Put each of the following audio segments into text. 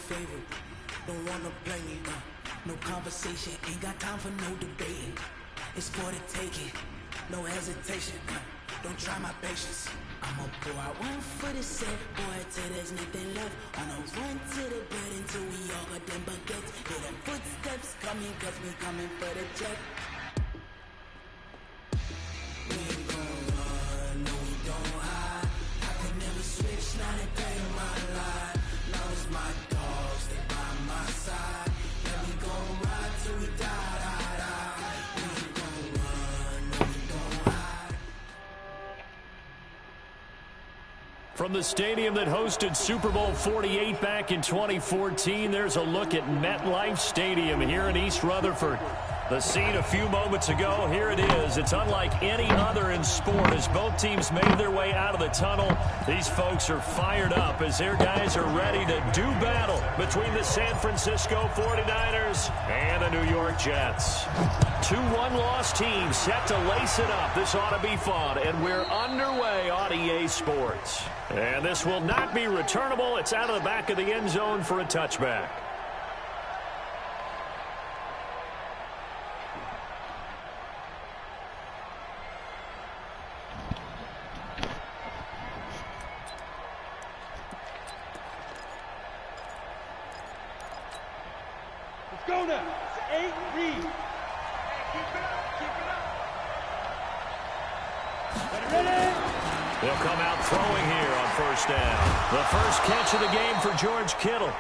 favorite. Don't wanna play me, no conversation, ain't got time for no debating. It's for the taking, no hesitation, don't try my patience. I'ma pour out one for the set, boy, till there's nothing left. On a run to the bed until we all got them baguettes. Hear them footsteps coming, cause we coming for the check. We ain't gon' run, no we don't hide. I could never switch, not a day in my life. Now it's my dogs, they by my side. Yeah, we gon' ride till we die, die, die. We ain't gon' run, no we don't hide. From the stadium that hosted Super Bowl 48 back in 2014, there's a look at MetLife Stadium here in East Rutherford. The scene a few moments ago, here it is. It's unlike any other in sport as both teams made their way out of the tunnel. These folks are fired up as their guys are ready to do battle between the San Francisco 49ers and the New York Jets. Two one-loss teams set to lace it up. This ought to be fun, and we're underway on EA Sports. And this will not be returnable. It's out of the back of the end zone for a touchback. Go now. 8 read. Keep it up. Keep it up. Ready? They'll come out throwing here on first down. The first catch of the game for George Kittle.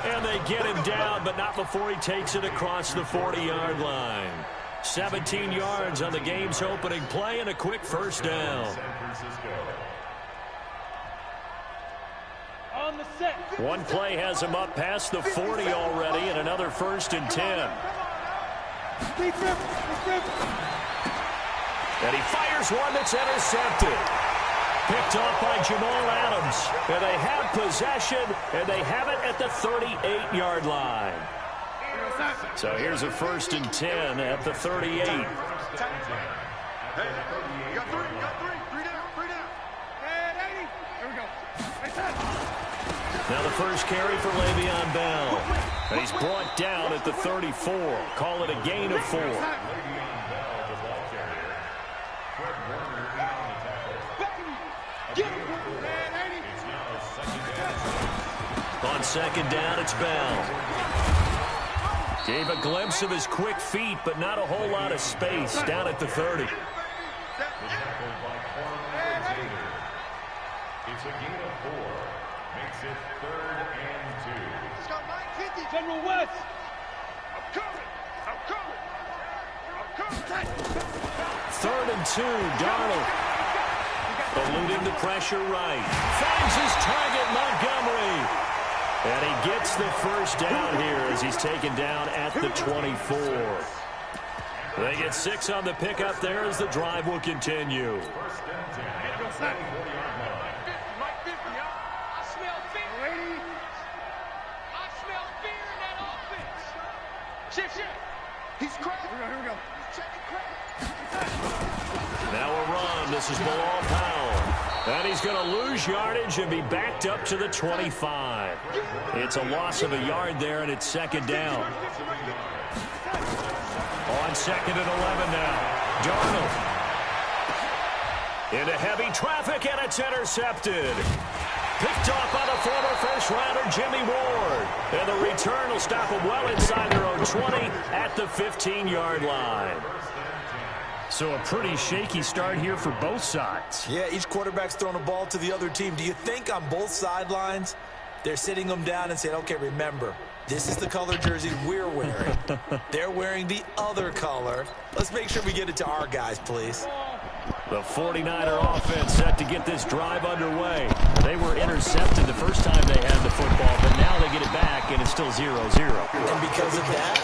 And they get him down, but not before he takes it across the 40-yard line. 17 yards on the game's opening play and a quick first down. On the set. One play has him up past the 40 already, and another 1st and 10. And he fires one that's intercepted. Picked off by Jamal Adams. And they have possession, and they have it at the 38-yard line. So here's a 1st and 10 at the 38. Hey, you got three down. Hey, 80. There we go. Now the first carry for Le'Veon Bell. And he's brought down at the 34. Call it a gain of 4. On second down, it's Bell. Gave a glimpse of his quick feet, but not a whole lot of space down at the 30. It's a gain of 4. Makes it 3rd and 2. Let's go, 950. General West. I'm coming. 3rd and 2, Darnold. Eluding the pressure right. Finds his target, Montgomery. And he gets the first down here as he's taken down at the 24. They get 6 on the pickup there as the drive will continue. He's cracked. Here we go. Now a run. This is Bilal Powell. And he's going to lose yardage and be backed up to the 25. It's a loss of a yard there, and it's 2nd down. On 2nd and 11 now. Darnold. Into heavy traffic, and it's intercepted. Picked off by the former first-rounder Jimmy Ward. And the return will stop them well inside their own 20 at the 15-yard line. So a pretty shaky start here for both sides. Yeah, each quarterback's throwing a ball to the other team. Do you think on both sidelines they're sitting them down and saying, okay, remember, this is the color jersey we're wearing. They're wearing the other color. Let's make sure we get it to our guys, please. The 49er offense set to get this drive underway. They were intercepted the first time they had the football, but now they get it back, and it's still 0-0. And because of that,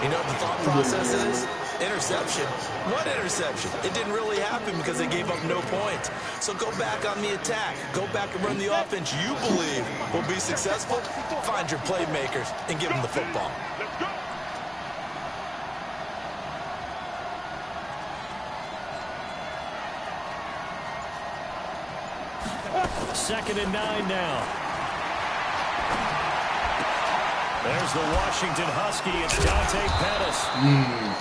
you know what the thought process is? Interception. What interception? It didn't really happen because they gave up no points. So go back on the attack. Go back and run the offense you believe will be successful. Find your playmakers and give them the football. Let's go. 2nd and 9 now. There's the Washington Husky. It's Dante Pettis.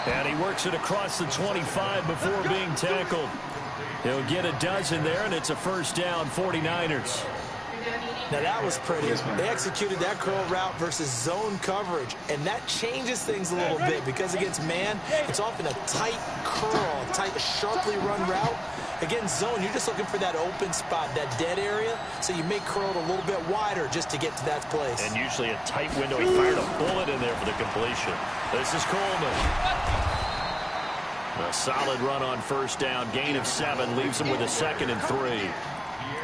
And he works it across the 25 before being tackled. He'll get a dozen there, and it's a first down, 49ers. Now, that was pretty. They executed that curl route versus zone coverage, and that changes things a little bit because against man, it's often a tight curl, a tight, sharply run route. Against zone, you're just looking for that open spot, that dead area, so you may curl it a little bit wider just to get to that place. And usually a tight window. He fired a bullet in there for the completion. This is Coleman. A solid run on first down. Gain of 7 leaves him with a 2nd and 3.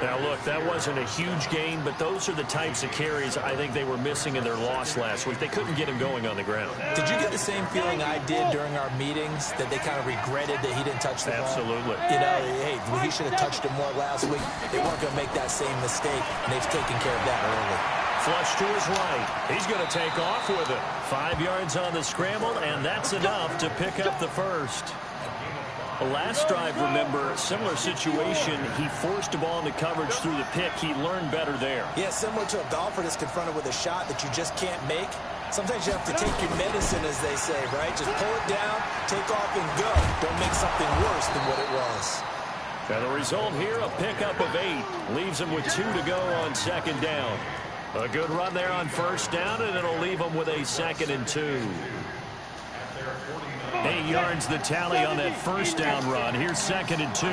Now, look, that wasn't a huge gain, but those are the types of carries I think they were missing in their loss last week. They couldn't get him going on the ground. Did you get the same feeling I did during our meetings, that they kind of regretted that he didn't touch the ball? Absolutely. You know, hey, he should have touched it more last week. They weren't going to make that same mistake, and they've taken care of that early. Flush to his right. He's going to take off with it. 5 yards on the scramble, and that's enough to pick up the first. Last drive, remember, similar situation. He forced a ball into coverage through the pick. He learned better there. Yeah, similar to a golfer that's confronted with a shot that you just can't make. Sometimes you have to take your medicine, as they say, right? Just pull it down, take off, and go. Don't make something worse than what it was. And the result here, a pickup of 8. Leaves him with 2 to go on 2nd down. A good run there on first down, and it'll leave him with a 2nd and 2. 8 yards the tally on that first down run. Here's 2nd and 2.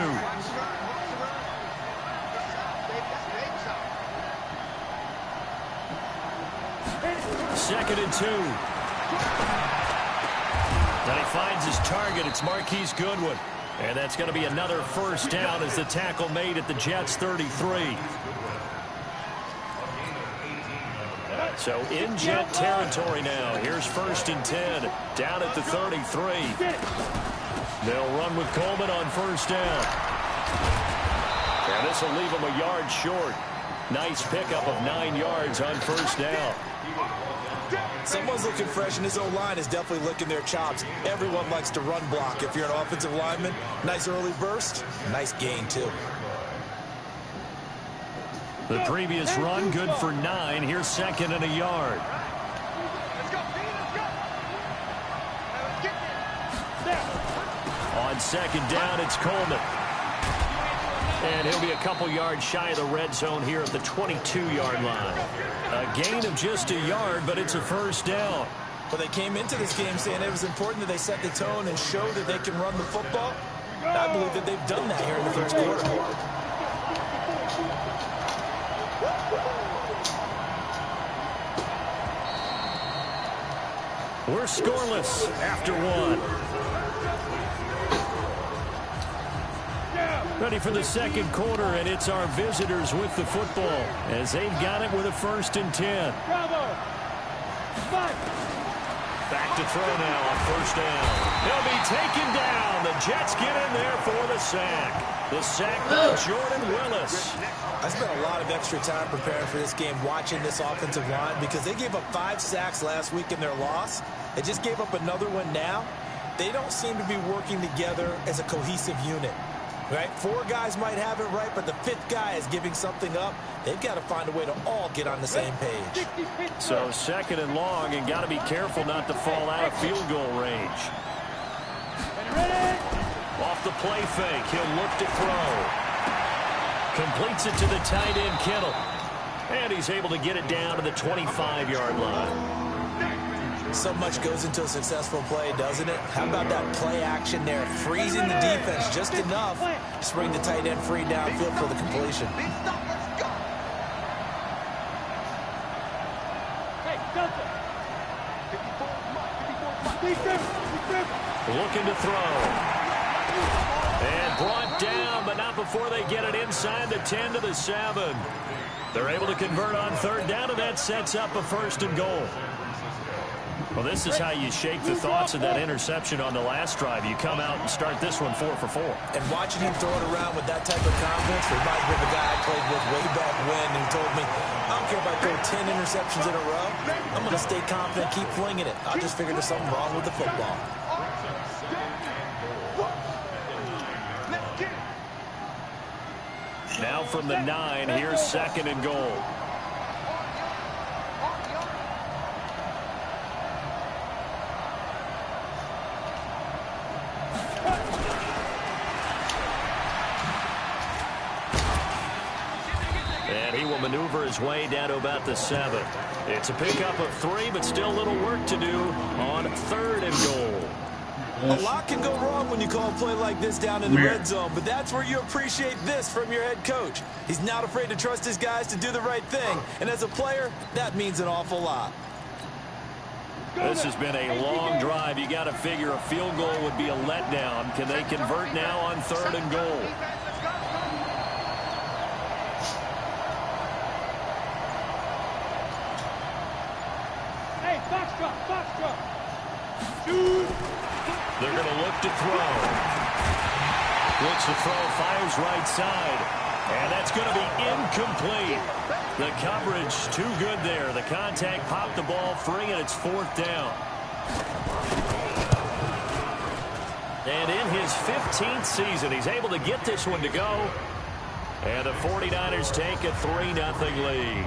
Second and 2. Then he finds his target. It's Marquise Goodwin. And that's going to be another first down as the tackle made at the Jets' 33. So in Jet territory now. Here's 1st and 10. Down at the 33. They'll run with Coleman on first down. And this will leave him a yard short. Nice pickup of 9 yards on first down. Someone's looking fresh, and his O-line is definitely licking their chops. Everyone likes to run block. If you're an offensive lineman, nice early burst, nice gain, too. The previous run, good for 9. Here's 2nd and a yard. On 2nd down, it's Coleman. And he'll be a couple yards shy of the red zone here at the 22-yard line. A gain of just a yard, but it's a first down. Well, they came into this game saying it was important that they set the tone and show that they can run the football. I believe that they've done that here in the first quarter. We're scoreless after 1. Ready for the second quarter, and it's our visitors with the football as they've got it with a 1st and 10. Back to throw now on first down. He'll be taken down. The Jets get in there for the sack. The sack by Jordan Willis. I spent a lot of extra time preparing for this game, watching this offensive line, because they gave up 5 sacks last week in their loss. They just gave up another one now. They don't seem to be working together as a cohesive unit. Right? 4 guys might have it right, but the 5th guy is giving something up. They've got to find a way to all get on the same page. So 2nd and long, and got to be careful not to fall out of field goal range. Off the play fake, he'll look to throw. Completes it to the tight end, Kittle. And he's able to get it down to the 25-yard line. So much goes into a successful play, doesn't it? How about that play action there? Freezing the defense just enough to bring the tight end free downfield for the completion. Looking to throw. And brought down, but not before they get it inside the 10 to the 7. They're able to convert on 3rd down, and that sets up a 1st and goal. Well, this is how you shake the thoughts of that interception on the last drive. You come out and start this one 4 for 4. And watching him throw it around with that type of confidence reminds me of a guy I played with way back when who told me, I don't care if I throw 10 interceptions in a row. I'm going to stay confident, keep flinging it. I just figured there's something wrong with the football. Now from the 9, here's 2nd and goal. And he will maneuver his way down to about the 7. It's a pickup of 3, but still a little work to do on 3rd and goal. A lot can go wrong when you call a play like this down in the red zone, but that's where you appreciate this from your head coach. He's not afraid to trust his guys to do the right thing, and as a player, that means an awful lot. This has been a long drive. You got to figure a field goal would be a letdown. Can they convert now on 3rd and goal? Hey, box drop, box drop. They're going to look to throw. Looks to throw, fires right side. And that's going to be incomplete. The coverage too good there. The contact popped the ball free, and it's 4th down. And in his 15th season, he's able to get this one to go. And the 49ers take a 3-0 lead.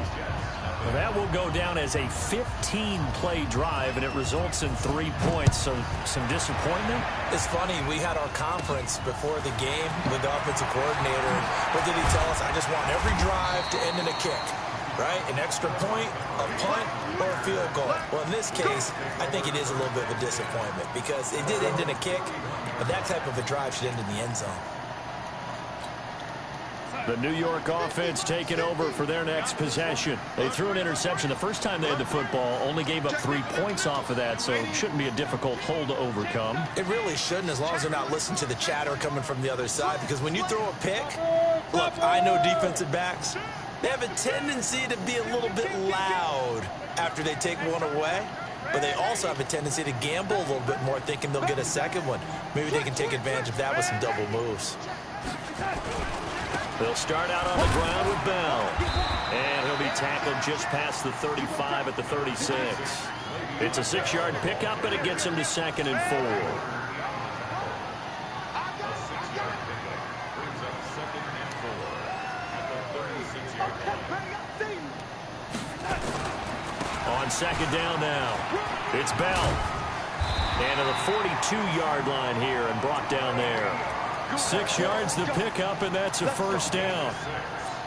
Well, that will go down as a 15-play drive, and it results in 3 points. So some disappointment? It's funny, we had our conference before the game with the offensive coordinator. What did he tell us? I just want every drive to end in a kick, right? An extra point, a punt, or a field goal. Well, in this case, I think it is a little bit of a disappointment because it did end in a kick, but that type of a drive should end in the end zone. The New York offense taking over for their next possession. They threw an interception the first time they had the football, only gave up 3 points off of that, so it shouldn't be a difficult hole to overcome. It really shouldn't, as long as they're not listening to the chatter coming from the other side, because when you throw a pick, look, I know defensive backs, they have a tendency to be a little bit loud after they take one away, but they also have a tendency to gamble a little bit more, thinking they'll get a second one. Maybe they can take advantage of that with some double moves. They'll start out on the ground with Bell. And he'll be tackled just past the 35 at the 36. It's a 6-yard pickup, and it gets him to 2nd and 4. On 2nd down now, it's Bell. And to the 42-yard line here and brought down there. 6 yards the pickup, and that's a 1st down.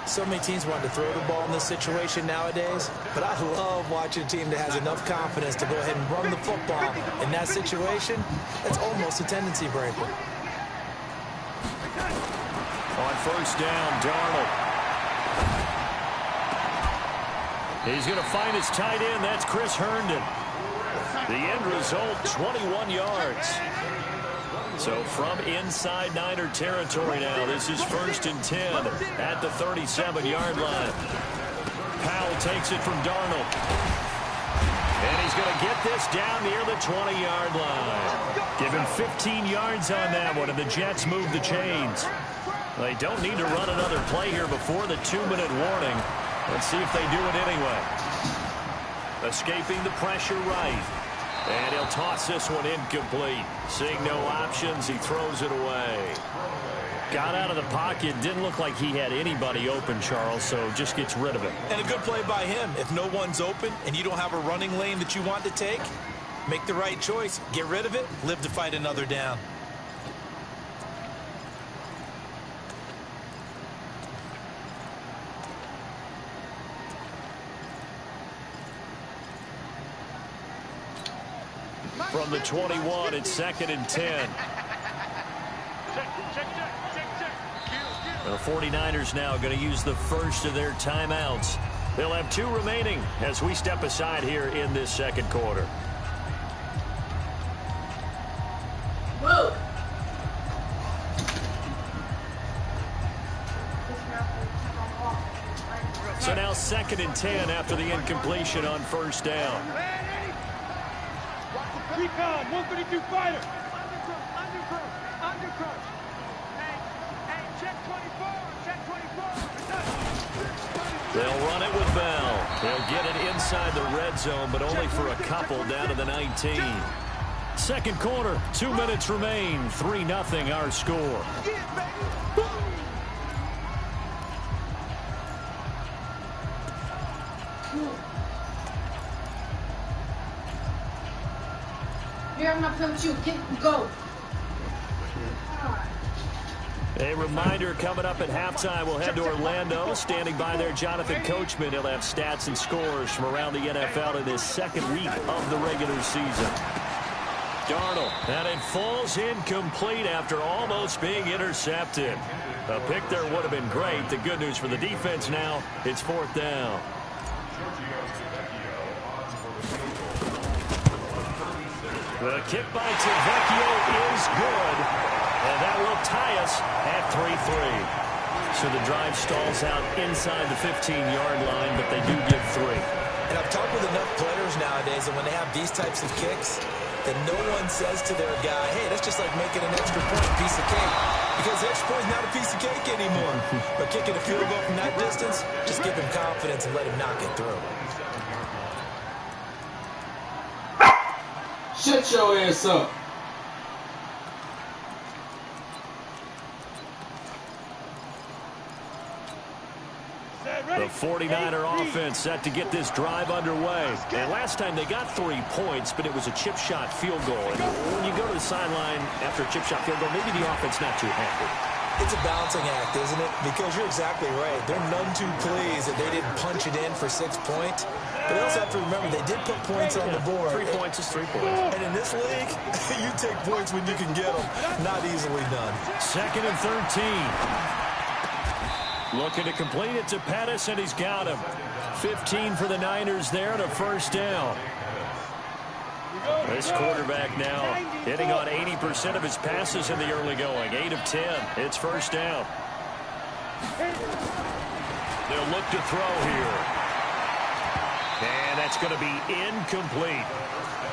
So many teams want to throw the ball in this situation nowadays, but I love watching a team that has enough confidence to go ahead and run the football. In that situation, it's almost a tendency breaker. On 1st down, Darnold. He's going to find his tight end. That's Chris Herndon. The end result, 21 yards. So from inside Niner territory now, this is 1st and 10 at the 37-yard line. Powell takes it from Darnold. And he's going to get this down near the 20-yard line. Give him 15 yards on that one, and the Jets move the chains. They don't need to run another play here before the 2-minute warning. Let's see if they do it anyway. Escaping the pressure right. And he'll toss this one incomplete. Seeing no options, he throws it away. Got out of the pocket. Didn't look like he had anybody open, Charles, so just gets rid of it. And a good play by him. If no one's open and you don't have a running lane that you want to take, make the right choice. Get rid of it. Live to fight another down. From the 21, it's 2nd and 10. The 49ers now going to use the first of their timeouts. They'll have 2 remaining as we step aside here in this 2nd quarter. Whoa. So now 2nd and 10 after the incompletion on 1st down. Recon, 132 fighter. Undercross. Hey, check 24. Check 24. They'll run it with Bell. They'll get it inside the red zone, but only for a couple down to the 19. 2nd quarter, 2 minutes remain. 3-0 our score. Here, I'm not playing with you. Go. A reminder coming up at halftime, we'll head to Orlando. Standing by there, Jonathan Coachman. He'll have stats and scores from around the NFL in his second week of the regular season. Darnold, and it falls incomplete after almost being intercepted. A pick there would have been great. The good news for the defense now, it's 4th down. The kick by Tavecchio is good, and that will tie us at 3-3. So the drive stalls out inside the 15-yard line, but they do give 3. And I've talked with enough players nowadays, and when they have these types of kicks, that no one says to their guy, hey, that's just like making an extra point piece of cake. Because the extra point is not a piece of cake anymore. But kicking a field goal from that distance, just give him confidence and let him knock it through. Shut your ass up. The 49er offense set to get this drive underway. And last time they got 3 points, but it was a chip shot field goal. And when you go to the sideline after a chip shot field goal, maybe the offense not too happy. It's a balancing act, isn't it? Because you're exactly right. They're none too pleased that they didn't punch it in for 6 points. But they also have to remember they did put points on the board. 3 points is 3 points. And in this league, you take points when you can get them. Not easily done. 2nd and 13. Looking to complete it to Pettis, and he's got him. 15 for the Niners there and a 1st down. This quarterback now hitting on 80% of his passes in the early going. 8 of 10. It's 1st down. They'll look to throw here. And that's going to be incomplete.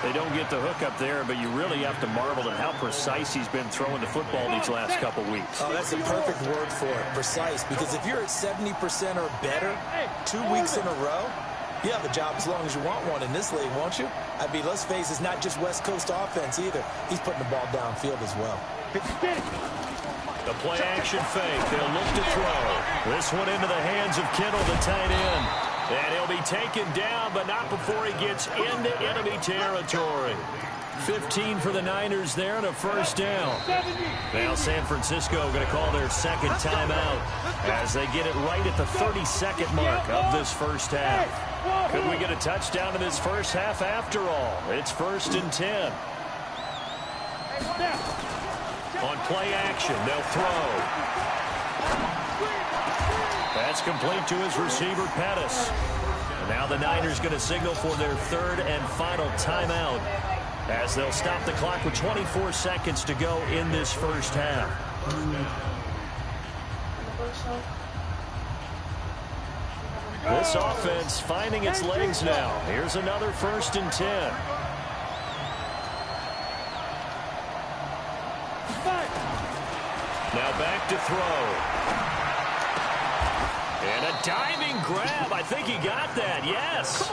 They don't get the hook up there, but you really have to marvel at how precise he's been throwing the football these last couple weeks. Oh, that's a perfect word for it, precise, because if you're at 70% or better 2 weeks in a row, you have a job as long as you want one in this league, won't you? I mean, let's face it, it's not just West Coast offense either. He's putting the ball downfield as well. The play-action fake. They'll look to throw. This one into the hands of Kittle, the tight end. And he'll be taken down, but not before he gets into enemy territory. 15 for the Niners there and a 1st down. Now San Francisco going to call their 2nd timeout as they get it right at the 32nd mark of this 1st half. Could we get a touchdown in this 1st half after all? It's 1st and 10. On play action, they'll throw. That's complete to his receiver, Pettis. And now the Niners going to signal for their 3rd and final timeout as they'll stop the clock with 24 seconds to go in this 1st half. This offense finding its legs now. Here's another 1st and 10. Now back to throw. And a diving grab. I think he got that. Yes.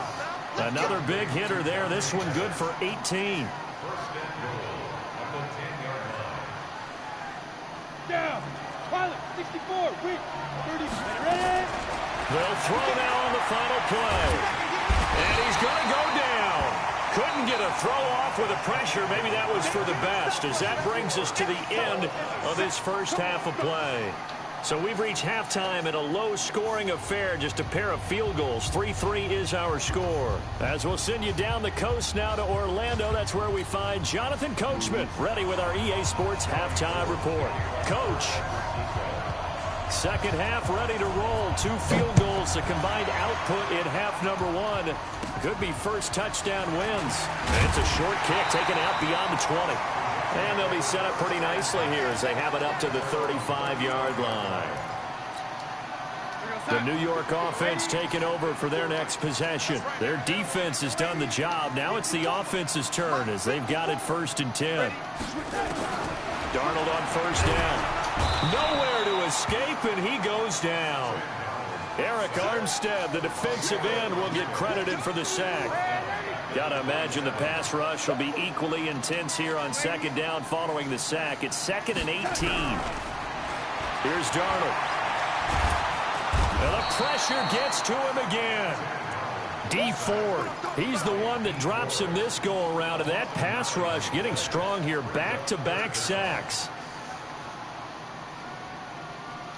Another big hitter there. This one good for 18. Down. Pilot, 64. Weak. 30. Ready? They'll throw now on the final play. And he's going to go down. Couldn't get a throw off with the pressure. Maybe that was for the best, as that brings us to the end of this 1st half of play. So we've reached halftime in a low-scoring affair, just a pair of field goals. 3-3 is our score. As we'll send you down the coast now to Orlando, that's where we find Jonathan Coachman, ready with our EA Sports halftime report. Coach, 2nd half ready to roll. 2 field goals, the combined output in half number 1. Could be first touchdown wins. And it's a short kick taken out beyond the 20. And they'll be set up pretty nicely here as they have it up to the 35-yard line. The New York offense taking over for their next possession. Their defense has done the job. Now it's the offense's turn as they've got it 1st and 10. Darnold on 1st down. Nowhere to escape, and he goes down. Eric Armstead, the defensive end, will get credited for the sack. Gotta imagine the pass rush will be equally intense here on 2nd down following the sack. It's 2nd and 18. Here's Darnold. And the pressure gets to him again. D Ford, he's the one that drops him this go-around, and that pass rush getting strong here. Back-to-back sacks.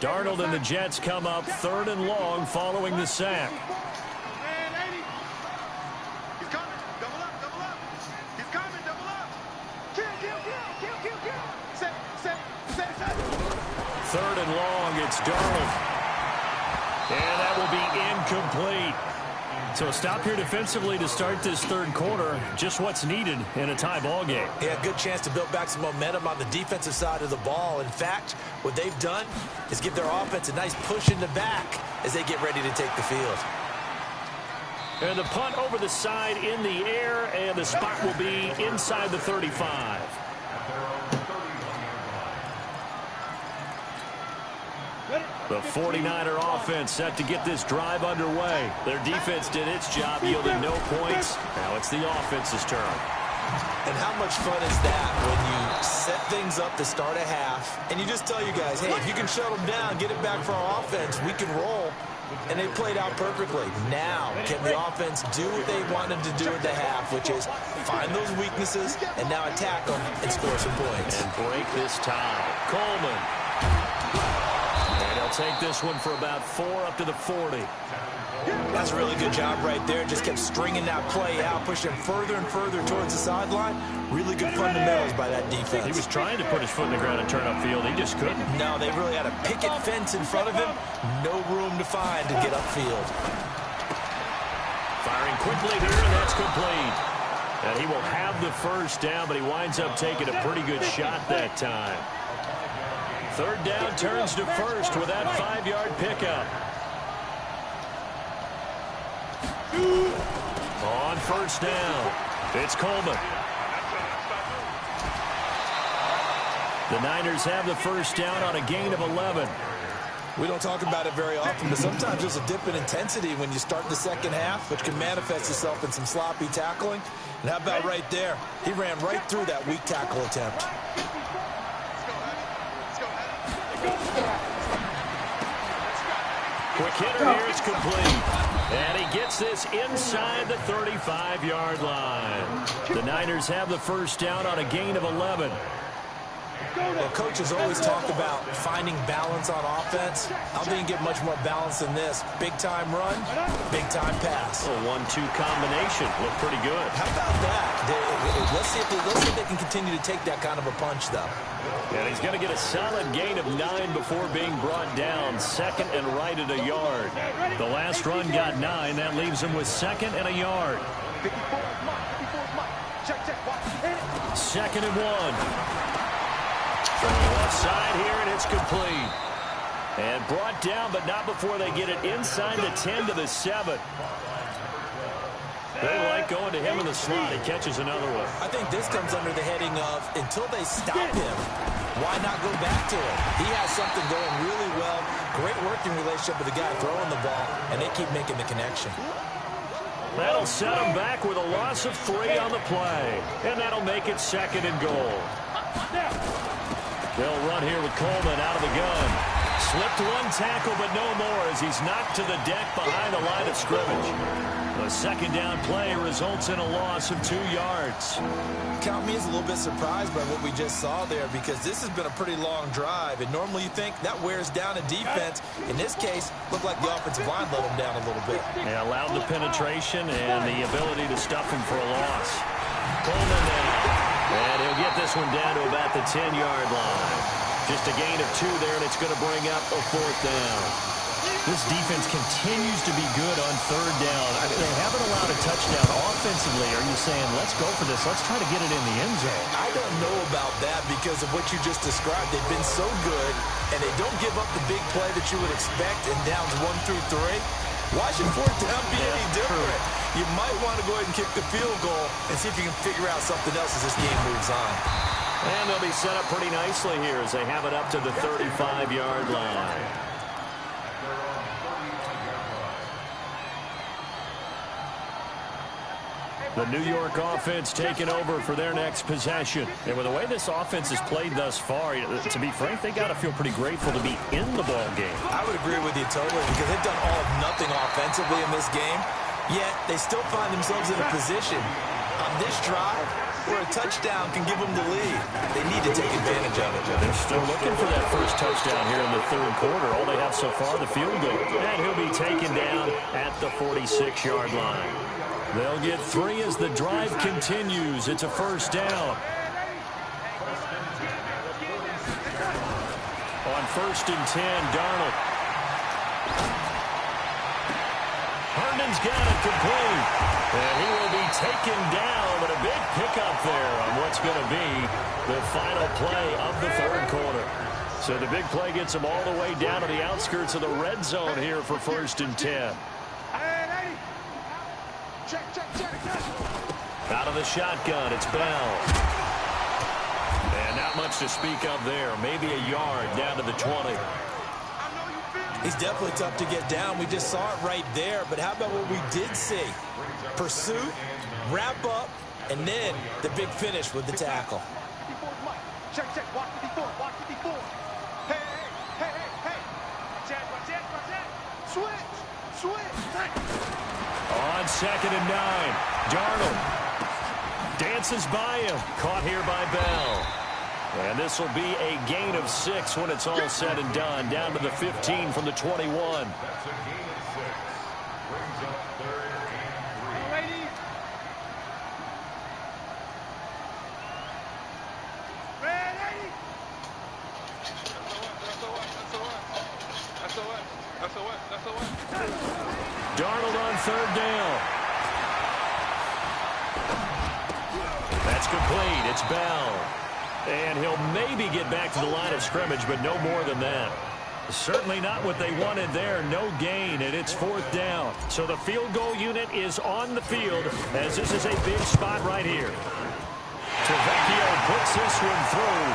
Darnold and the Jets come up 3rd and long following the sack. He's coming. Double up, double up. He's coming, double up. Kill. Set. 3rd and long, it's Darnold. And that will be incomplete. So a stop here defensively to start this 3rd quarter. Just what's needed in a tie ball game. Yeah, good chance to build back some momentum on the defensive side of the ball. In fact, what they've done is give their offense a nice push in the back as they get ready to take the field. And the punt over the side in the air, and the spot will be inside the 35. The 49er offense set to get this drive underway. Their defense did its job, yielded no points. Now it's the offense's turn. And how much fun is that when you set things up to start a half, and you just tell your guys, hey, if you can shut them down, get it back for our offense, we can roll. And they played out perfectly. Now, can the offense do what they wanted to do at the half, which is find those weaknesses and now attack them and score some points. And break this tie. Coleman. And he'll take this one for about 4 up to the 40. That's a really good job right there. Just kept stringing that play out, pushing him further and further towards the sideline. Really good fundamentals by that defense. He was trying to put his foot in the ground and turn upfield. He just couldn't. No, they really had a picket fence in front of him. No room to find to get upfield. Firing quickly here, and that's complete. And he will have the first down, but he winds up taking a pretty good shot that time. 3rd down turns to 1st with that 5-yard pickup. On 1st down, it's Coleman. The Niners have the first down on a gain of 11. We don't talk about it very often, but sometimes there's a dip in intensity when you start the second half, which can manifest itself in some sloppy tackling. And how about right there? He ran right through that weak tackle attempt. Quick hitter here, it's complete. And he gets this inside the 35-yard line. The Niners have the first down on a gain of 11. Well, coaches always talk about finding balance on offense. I don't think you get much more balance than this. Big-time run, big-time pass. A 1-2 combination. Looked pretty good. How about that? Let's see if they can continue to take that kind of a punch, though. And he's going to get a solid gain of 9 before being brought down. 2nd and right at a yard. The last run got 9. That leaves him with 2nd and a yard. 2nd and 1. From the left side here, and it's complete. And brought down, but not before they get it inside the 10 to the 7. They like going to him in the slot. He catches another one. I think this comes under the heading of, until they stop him, why not go back to him? He has something going really well. Great working relationship with the guy throwing the ball, and they keep making the connection. That'll set him back with a loss of 3 on the play. And that'll make it 2nd and goal. They'll run here with Coleman out of the gun. Slipped 1 tackle, but no more as he's knocked to the deck behind the line of scrimmage. The 2nd down play results in a loss of 2 yards. Count me as a little bit surprised by what we just saw there, because this has been a pretty long drive, and normally you think that wears down a defense. In this case, looked like the offensive line let him down a little bit. They allowed the penetration and the ability to stuff him for a loss. Coleman now. And he'll get this one down to about the 10-yard line. Just a gain of 2 there, and it's going to bring up a 4th down. This defense continues to be good on 3rd down. They haven't allowed a touchdown offensively. Are you saying, let's go for this, let's try to get it in the end zone? I don't know about that because of what you just described. They've been so good, and they don't give up the big play that you would expect in downs 1 through 3. Why should 4th down be any different? You might want to go ahead and kick the field goal and see if you can figure out something else as this game moves on. And they'll be set up pretty nicely here as they have it up to the 35-yard line. The New York offense taking over for their next possession. And with the way this offense has played thus far, to be frank, they got to feel pretty grateful to be in the ball game. I would agree with you totally, because they've done all of nothing offensively in this game, yet they still find themselves in a position on this drive where a touchdown can give them the lead. They need to take advantage of it. They're still looking for that first touchdown here in the third quarter. All they have so far, the field goal. And he'll be taken down at the 46-yard line. They'll get 3 as the drive continues. It's a first down. On 1st and 10, Darnold. Herndon's got it complete. And he will be taken down, but a big pickup there on what's going to be the final play of the third quarter. So the big play gets them all the way down to the outskirts of the red zone here for 1st and 10. Out of the shotgun, it's Bell. And not much to speak of there. Maybe a yard down to the 20. He's definitely tough to get down. We just saw it right there. But how about what we did see? Pursuit, wrap up, and then the big finish with the tackle. Check, watch 54, watch 54. Hey. Watch that. Switch. On 2nd and 9, Darnold dances by him. Caught here by Bell. And this will be a gain of 6 when it's all said and done. Down to the 15 from the 21. That's a gain of 6. Brings up 3rd and 3. Ready? That's the one. Darnold on 3rd down. That's complete. It's Bell. And he'll maybe get back to the line of scrimmage, but no more than that. Certainly not what they wanted there. No gain, and it's 4th down. So the field goal unit is on the field, as this is a big spot right here. Tavecchio puts this one through.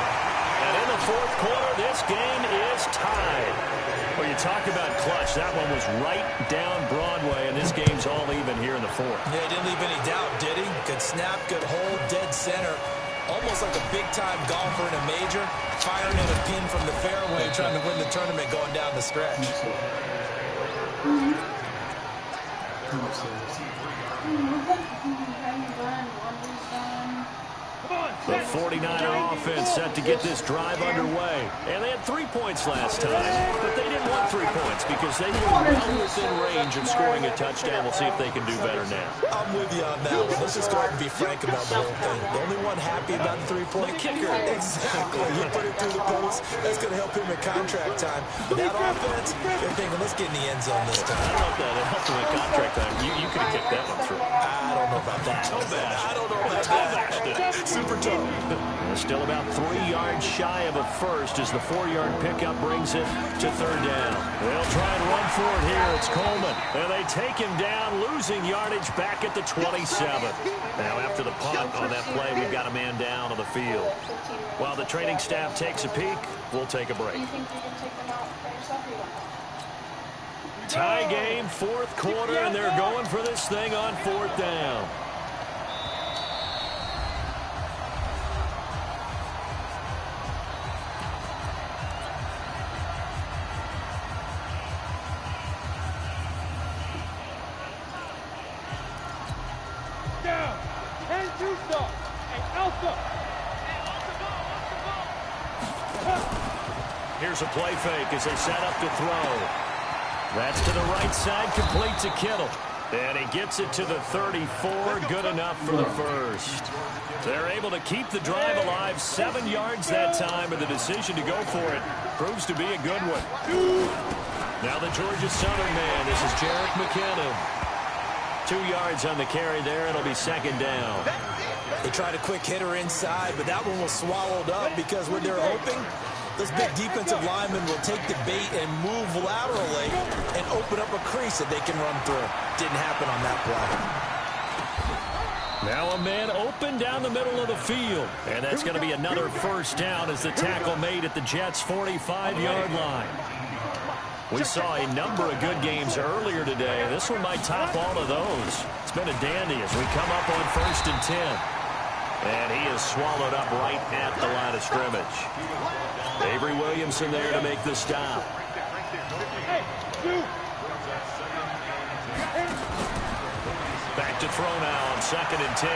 And in the 4th quarter, this game is tied. Well, you talk about clutch. That one was right down Broadway, and this game's all even here in the 4th. Yeah, he didn't leave any doubt, did he? Good snap, good hold, dead center. Almost like a big-time golfer in a major, firing at a pin from the fairway, trying to win the tournament going down the stretch. The 49er offense set to get this drive underway. And they had 3 points last time, but they didn't want 3 points because they were well within range of scoring a touchdown. We'll see if they can do better now. I'm with you on that one. Let's just go ahead and be frank about the whole thing. The only one happy about the 3-point kicker. Exactly. He put it through the post. That's going to help him in contract time. But that offense, they're thinking, let's get in the end zone this time. I don't know if that helped him in contract time. You could have kicked that one through. I don't know about that. I don't know about that. Super tough. Still about 3 yards shy of a first as the 4-yard pickup brings it to 3rd down. They'll try and run for it here. It's Coleman. And they take him down, losing yardage back at the 27. Now after the punt on that play, we've got a man down on the field. While the training staff takes a peek, we'll take a break. Tie game, 4th quarter, and they're going for this thing on 4th down. Here's a play fake as they set up to throw. That's to the right side, complete to Kittle. And he gets it to the 34, good enough for the first. They're able to keep the drive alive, 7 yards that time, and the decision to go for it proves to be a good one. Now the Georgia Southern man, this is Jerick McKinnon. 2 yards on the carry there, it'll be 2nd down. They tried a quick hitter inside, but that one was swallowed up because what they're hoping, those big defensive linemen will take the bait and move laterally and open up a crease that they can run through. Didn't happen on that play. Now a man open down the middle of the field. And that's going to be another first down as the tackle made at the Jets' 45-yard line. We saw a number of good games earlier today. This one might top all of those. It's been a dandy as we come up on 1st and 10. And he is swallowed up right at the line of scrimmage. Avery Williamson there to make the stop. Back to throw now on 2nd and 10.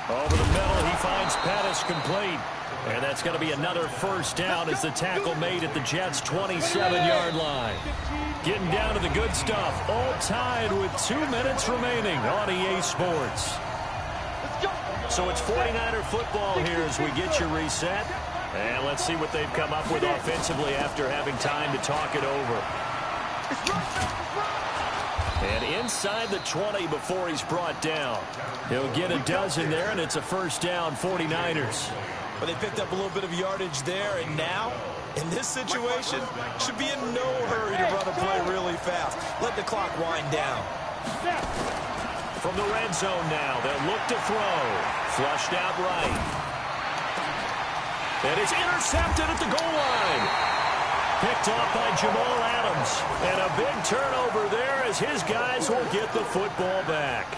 Over the middle, he finds Pettis complete. And that's going to be another first down as the tackle made at the Jets' 27-yard line. Getting down to the good stuff. All tied with 2 minutes remaining on EA Sports. So it's 49er football here as we get you reset. And let's see what they've come up with offensively after having time to talk it over. And inside the 20 before he's brought down. He'll get a dozen there, and it's a first down, 49ers. Well, they picked up a little bit of yardage there, and now, in this situation, should be in no hurry to run a play really fast. Let the clock wind down. From the red zone now, they'll look to throw. Flushed out right. And it's intercepted at the goal line. Picked off by Jamal Adams. And a big turnover there as his guys will get the football back.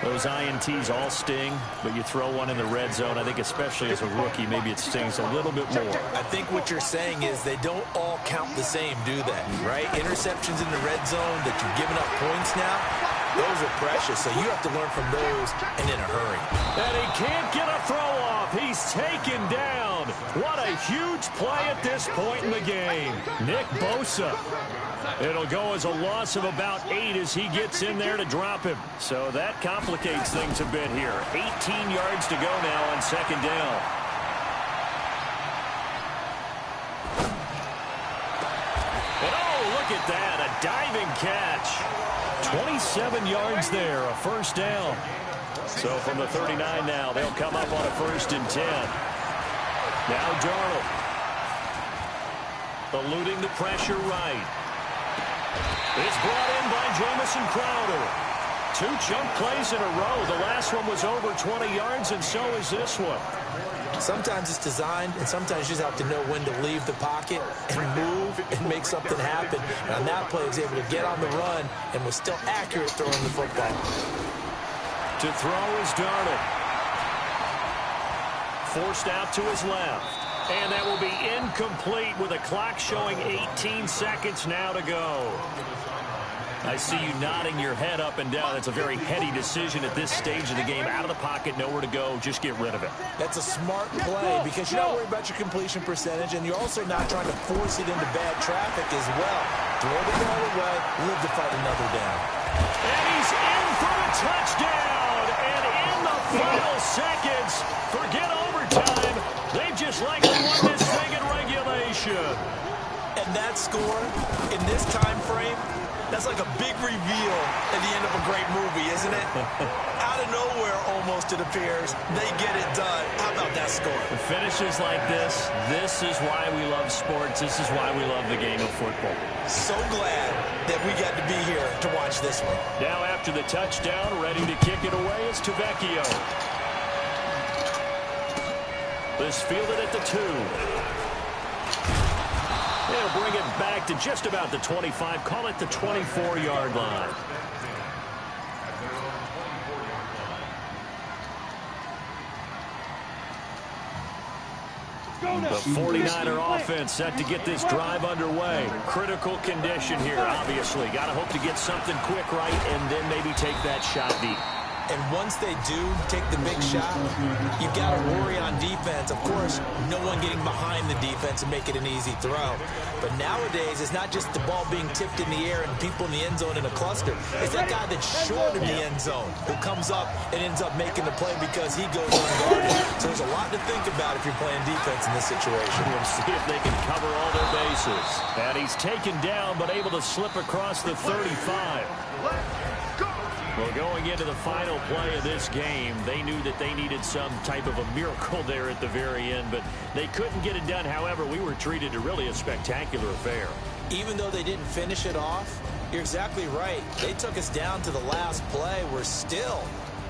Those INTs all sting, but you throw one in the red zone, I think especially as a rookie, maybe it stings a little bit more. I think what you're saying is they don't all count the same, do they? Right? Interceptions in the red zone that you've given up points now, those are precious, so you have to learn from those and in a hurry. And he can't get a throw off. He's taken down. What a huge play at this point in the game. Nick Bosa. It'll go as a loss of about 8 as he gets in there to drop him. So that complicates things a bit here. 18 yards to go now on second down. And oh, look at that. A diving catch. 27 yards there, a first down. So from the 39 now, they'll come up on a 1st and 10. Now Darnold. Eluding the pressure right. It's brought in by Jamison Crowder. 2 chunk plays in a row. The last one was over 20 yards, and so is this one. Sometimes it's designed, and sometimes you just have to know when to leave the pocket and move and make something happen. And on that play, he was able to get on the run and was still accurate throwing the football. To throw is Darnold. Forced out to his left. And that will be incomplete with a clock showing 18 seconds now to go. I see you nodding your head up and down. It's a very heady decision at this stage of the game. Out of the pocket, nowhere to go. Just get rid of it. That's a smart play because you're not worried about your completion percentage, and you're also not trying to force it into bad traffic as well. Throw the ball away, live to fight another down. And he's in for the touchdown. And in the final seconds, forget overtime. They've just likely won this thing in regulation. And that score in this time frame, that's like a big reveal at the end of a great movie, isn't it? Out of nowhere, almost, it appears. They get it done. How about that score? The finishes like this is why we love sports. This is why we love the game of football. So glad that we got to be here to watch this one. Now after the touchdown, ready to kick it away is Tavecchio. This fielded at the 2. They'll bring it back to just about the 25. Call it the 24-yard line. The 49er offense set to get this drive underway. Critical condition here, obviously. Got to hope to get something quick right and then maybe take that shot deep. And once they do take the big shot, you've got to worry on defense. Of course, no one getting behind the defense and make it an easy throw. But nowadays, it's not just the ball being tipped in the air and people in the end zone in a cluster. It's that guy that's short of the end zone who comes up and ends up making the play because he goes unguarded. So there's a lot to think about if you're playing defense in this situation. We'll see if they can cover all their bases. And he's taken down but able to slip across the 35. Well, going into the final play of this game, they knew that they needed some type of a miracle there at the very end, but they couldn't get it done. However, we were treated to really a spectacular affair. Even though they didn't finish it off, you're exactly right. They took us down to the last play. We're still,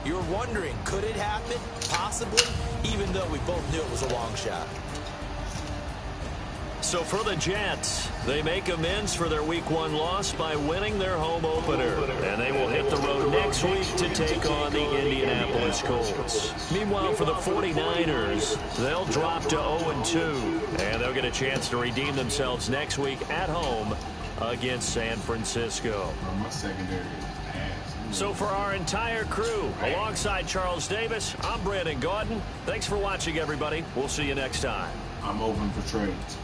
you're wondering, could it happen? Possibly, even though we both knew it was a long shot. So for the Jets, they make amends for their Week 1 loss by winning their home opener. And they will hit the road next week to take on the Indianapolis Colts. Meanwhile, for the 49ers, they'll drop to 0-2. And they'll get a chance to redeem themselves next week at home against San Francisco. So for our entire crew, alongside Charles Davis, I'm Brandon Gaudin. Thanks for watching, everybody. We'll see you next time. I'm open for trades.